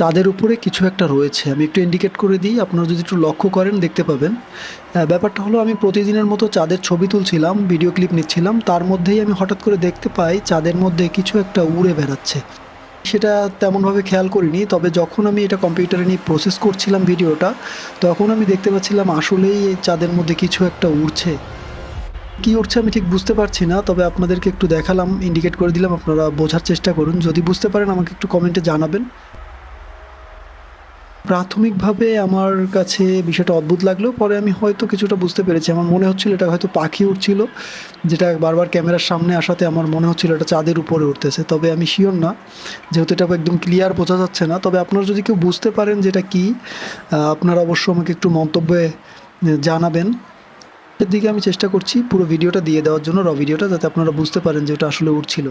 চাঁদের উপরে কিছু একটা রয়েছে। আমি একটু ইন্ডিকেট করে দিই, আপনারা যদি একটু লক্ষ্য করেন দেখতে পাবেন। ব্যাপারটা হলো আমি প্রতিদিনের মতো চাঁদের ছবি তুলছিলাম, ভিডিও ক্লিপ নিচ্ছিলাম। তার মধ্যেই আমি হঠাৎ করে দেখতে পাই চাঁদের মধ্যে কিছু একটা উড়ে বেড়াচ্ছে। সেটা তেমনভাবে খেয়াল করিনি। তবে যখন আমি এটা কম্পিউটারে নিয়ে প্রসেস করছিলাম ভিডিওটা, তখন আমি দেখতে পাচ্ছিলাম আসলেই এই চাঁদের মধ্যে কিছু একটা উড়ছে। কি উড়ছে আমি ঠিক বুঝতে পারছি না। তবে আপনাদেরকে একটু দেখালাম, ইন্ডিকেট করে দিলাম, আপনারা বোঝার চেষ্টা করুন। যদি বুঝতে পারেন আমাকে একটু কমেন্টে জানাবেন। প্রাথমিকভাবে আমার কাছে বিষয়টা অদ্ভুত লাগলেও পরে আমি হয়তো কিছুটা বুঝতে পেরেছি। আমার মনে হচ্ছিল এটা হয়তো পাখি উড়ছিল, যেটা বারবার ক্যামেরার সামনে আসাতে আমার মনে হচ্ছিল এটা চাঁদের উপরে উড়তেছে। তবে আমি শিওর না, যেহেতু এটা একদম ক্লিয়ার বোঝা যাচ্ছে না। তবে আপনারা যদি কেউ বুঝতে পারেন যে এটা কী, আপনারা অবশ্যই আমাকে একটু মন্তব্যে জানাবেন। এর দিকে আমি চেষ্টা করছি পুরো ভিডিওটা দিয়ে দেওয়ার জন্য, ভিডিওটা, যাতে আপনারা বুঝতে পারেন যে ওটা আসলে উড়ছিল।